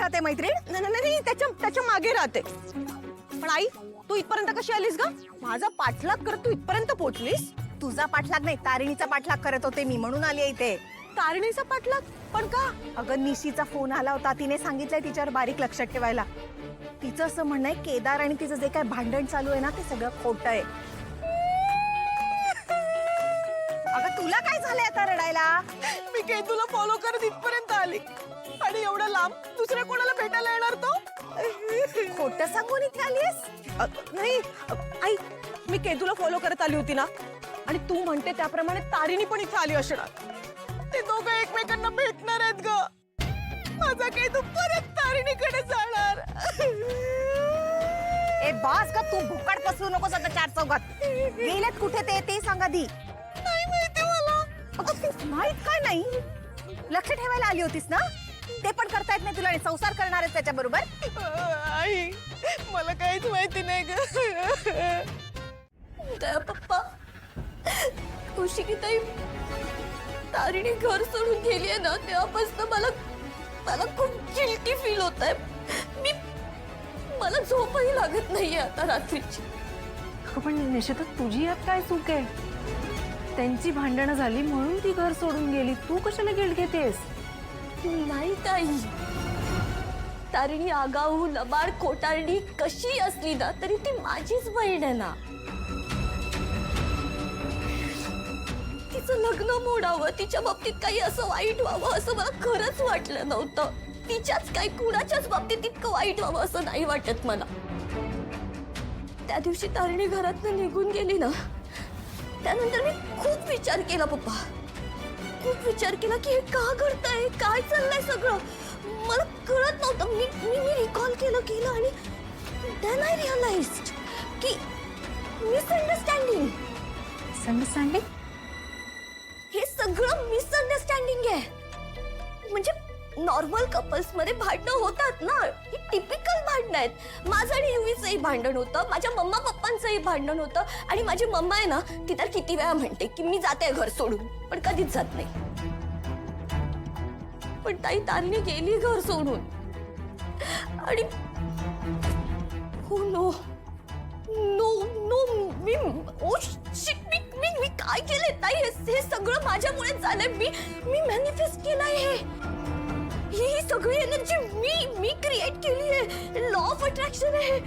राहते मैत्रीण? नाही त्याच्या मागे राहते. पण आई तू इथपर्यंत कशी आलीस ग? माझा पाठलाग करत तू इथपर्यंत पोहोचलीस? तुझा पाठलाग नाही, तारिणीचा पाठलाग करत होते मी, म्हणून आली इथे. तारिणीचा पाठलाग? पण का? अगं निशीचा फोन आला होता, तिने सांगितलंय तिच्यावर बारीक लक्ष ठेवायला. तिचं असं म्हणणं आहे केदार आणि तिचं जे काय भांडण चालू आहे ना ते सगळं खोटं आहे. अगं तुला काय झालंय आता रडायला? मी केतूला फॉलो करत इथपर्यंत आली आणि एवढं लांब दुसऱ्या कोणाला भेटायला येणार तो? खोटं सांगून इथे आलीस? नाही आई, मी केतूला फॉलो करत आली होती ना, आणि तू म्हणते त्याप्रमाणे तारिणी पण इथे आली असणार. ते दोघं एकमेकांना भेटणार आहेत ग. माझा केतू परत तारिणीकडे जाणार. ए बास का, तू भुकाड पसरू नकोस आता चार चौघात. गेलेत कुठे ते सांगा दी. नाही माहिती मला. अगं तू माहित काय नाही? लक्ष ठेवायला आली होतीस ना? ते पण करता येत नाही तुला आणि संसार करणार आहेस त्याच्याबरोबर? आई मला काहीच माहिती नाही ग. दया पप्पा, कौशिकीताई तारिणी घर सोडून गेली आहे ना, तेव्हापासून मला खूप गिल्टी फील होत आहे. मला झोपही लागत नाहीये आता रात्रीची. पण निश्चितच तुझी यात काय चूक आहे? त्यांची भांडणं झाली म्हणून ती घर सोडून गेली, तू कशाला गिल्ट घेतेस? नाही ताई, तारिणी आगाऊ लबाड खोटारडी कशी असली ना तरी ती माझीच बहीण आहे ना. तिचं लग्न मोडावं, तिच्या बाबतीत काही असं वाईट व्हावं असं मला खरंच वाटलं नव्हतं. तिच्याच काही कुणाच्याच बाबतीत इतकं वाईट व्हावं असं नाही वाटत मला. त्या दिवशी तारिणी घरातनं निघून गेली ना, त्यानंतर मी खूप विचार केला पप्पा, खूप विचार केला की हे का घडतंय, काय चाललंय सगळं. मला कळत नव्हतं. मी रिकॉल केलं आणि देन आय रिअलाइज्ड की मिसअंडरस्टँडिंग हे सगळं मिसअंडरस्टँडिंग आहे. म्हणजे नॉर्मल कपल्स मध्ये भांडणं होतात ना, ही टिपिकल भांडणं आहेत. माझं आणि युवीचंही भांडण होतं, माझ्या मम्मा पप्पांचंही भांडण होतं. आणि माझी मम्मा आहे ना, ती तर किती वेळा म्हणते की मी जाते घर सोडून, पण कधीच जात नाही. पण ताई तारिणी गेली घर सोडून. आणि हो नो नो नो मी ओ शिट मी काय केलंय ताई? हे सगळं माझ्यामुळे झालंय. मी मॅनिफेस्ट केलंय हे. ही सगळी एनर्जी मी क्रिएट केली आहे. लॉ ऑफ अट्रॅक्शन आहे.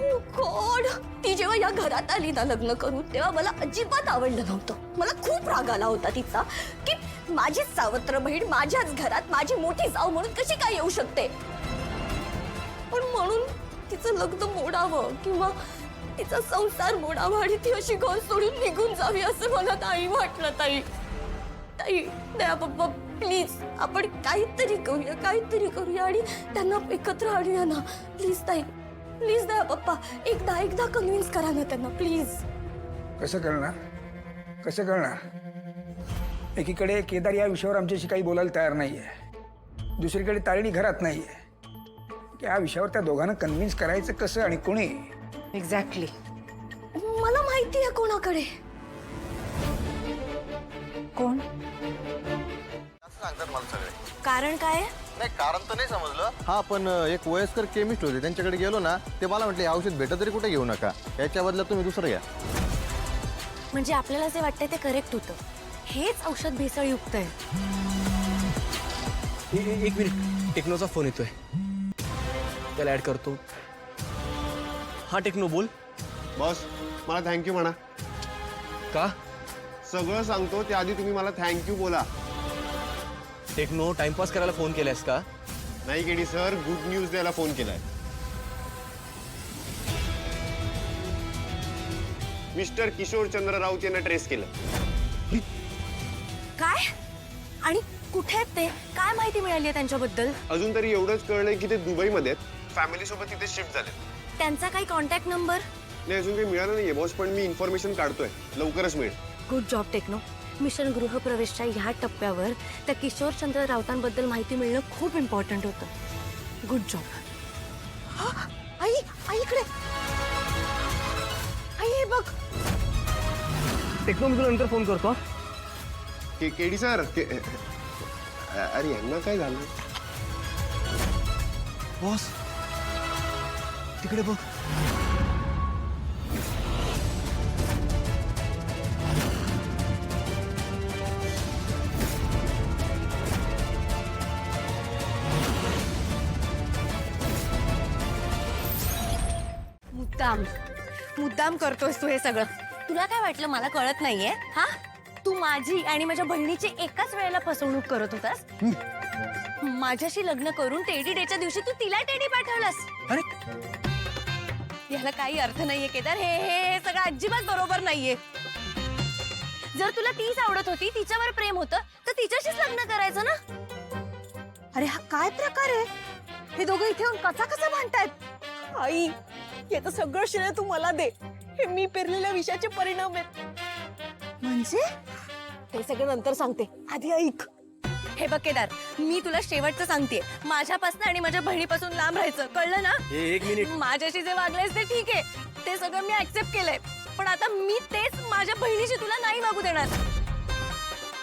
ओ गॉड, ती जेव्हा या घरात आली ना लग्न करून, तेव्हा मला अजिबात आवडलं नव्हतं. मला खूप राग आला होता तिचा की माझीच सावत्र बहीण माझ्याच घरात माझी मोठी जाऊ म्हणून कशी काय येऊ शकते. पण म्हणून तिचं लग्न मोडावं किंवा तिचा संसार मोडावा आणि ती अशी घर सोडून निघून जावी असं मला नाही वाटलं. ताई दया पप्पा प्लीज, आपण काहीतरी करूया आणि त्यांना एकत्र आणूया ना प्लीज. ताई प्लीज दया पप्पा, एकदा कन्व्हिन्स करा ना त्यांना प्लीज. कसं करणार? एकीकडे केदार या विषयावर आमच्याशी काही बोलायला तयार नाहीये, दुसरीकडे तारिणी घरात नाहीये. या विषयावर त्या दोघांना कन्व्हिन्स करायचं कसं आणि कोणी? एक्झॅक्टली. मला माहिती आहे कोणाकडे. कोण? सांगतात मला सगळे. कारण काय? नाही कारण तर नाही समजलं. हा पण एक वयस्कर केमिस्ट होते, त्यांच्याकडे गेलो ना, ते मला म्हटले औषध भेटत तरी कुठे घेऊ नका, याच्या बदल्यात तुम्ही दुसरं घ्या. म्हणजे आपल्याला जे वाटतंय ते करेक्ट होतं. हेच औषध भेसळयुक्त आहे. एक मिनिट, टेक्नोचा फोन येतोय, त्याला ऍड करतो. हा टेक्नो बोल. बॉस मला थँक्यू म्हणा. का? सगळं सांगतो त्याआधी तुम्ही मला थँक्यू बोला. टेक्नो टाइमपास करायला फोन केलायस का? नाही केडी सर, गुड न्यूज द्यायला फोन केलाय. मिस्टर किशोर चंद्र राऊत यांना ट्रेस केलं. काय? आणि कुठे आहेत ते? काय माहिती मिळाली आहे त्यांच्याबद्दल? अजून तरी एवढंच कळलंय की ते दुबईमध्ये आहेत, फॅमिली सोबत तिथे शिफ्ट झाले. त्यांचा काही कॉन्टॅक्ट नंबर? नाही अजून काही मिळालं नाहीये बॉस, पण मी इन्फॉर्मेशन काढतोय, लवकरच मिळेल. Good job techno. मिशन गृहप्रवेशच्या ह्या टप्प्यावर त्या किशोरचंद्र राऊतांबद्दल माहिती मिळणं खूप इम्पॉर्टंट होतं. Good job. आई इकडे. आई हे बघ. टेक्नो मी तुला नंतर फोन करतो. केडी सर अरे यांना काय झालं? बॉस तिकडे बघ. मुद्दाम करतोयस तू हे सगळं. तुला काय वाटलं मला कळत नाहीये? हा, तू माझी आणि माझ्या बहिणीची एकाच वेळेला फसवणूक करत होतास. माझ्याशी लग्न करून टेडी डेच्या दिवशी तू तिला टेडी पाठवलास. अरे याला काही अर्थ नाहीये केदार. हे हे हे सगळं अजिबात बरोबर नाहीये. जर तुला तीच आवडत होती, तिच्यावर प्रेम होतं, तर तिच्याशीच लग्न करायचं ना. अरे हा काय प्रकार आहे? हे दोघं इथे येऊन कसा कसा भांडतायत? आई, याचं सगळं श्रेय तू मला दे. हे मी पेरलेल्या विषयाचे परिणाम आहेत. म्हणजे ते सगळं नंतर सांगते, आधी ऐक. हे बघ केदार, मी तुला शेवटचं सांगतेय, माझ्यापासून आणि माझ्या बहिणीपासून लांब राहायचं, कळलं ना? एक मिनिट. माझ्याशी जे वागलेस ते ठीक आहे, ते सगळं मी ऍक्सेप्ट केलंय, पण आता मी तेच माझ्या बहिणीशी तुला नाही वागू देणार.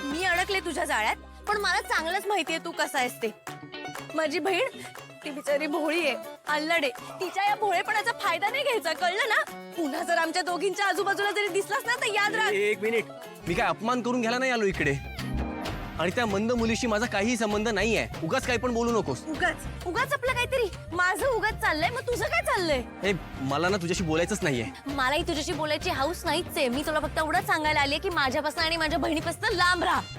मी अडकले तुझ्या जाळ्यात, पण मला चांगलंच माहितीये तू कसा आहेस ते. माझी बहीण ती बिचारी भोळी आहे, अल्लड आहे. तिच्या या भोळेपणाचा फायदा नाही घ्यायचा, कळलं ना? पुन्हा जर आमच्या दोघींच्या आजूबाजूला जरी दिसलास ना तर याद राख. एक मिनिट. मी काय अपमान करून घ्यायला नाही आलो इकडे, आणि त्या मंद मुलीशी माझा काही संबंध नाहीये. उगाच काही पण बोलू नकोस. उगाच आपलं काहीतरी. माझं उगाच चाललंय, मग तुझं काय चाललंय? हे मला ना तुझ्याशी बोलायचंच नाहीये. मलाही तुझ्याशी बोलायची हाऊस नाहीच आहे. मी तुला फक्त एवढंच सांगायला आले की माझ्यापासून आणि माझ्या बहिणीपासून लांब राहा.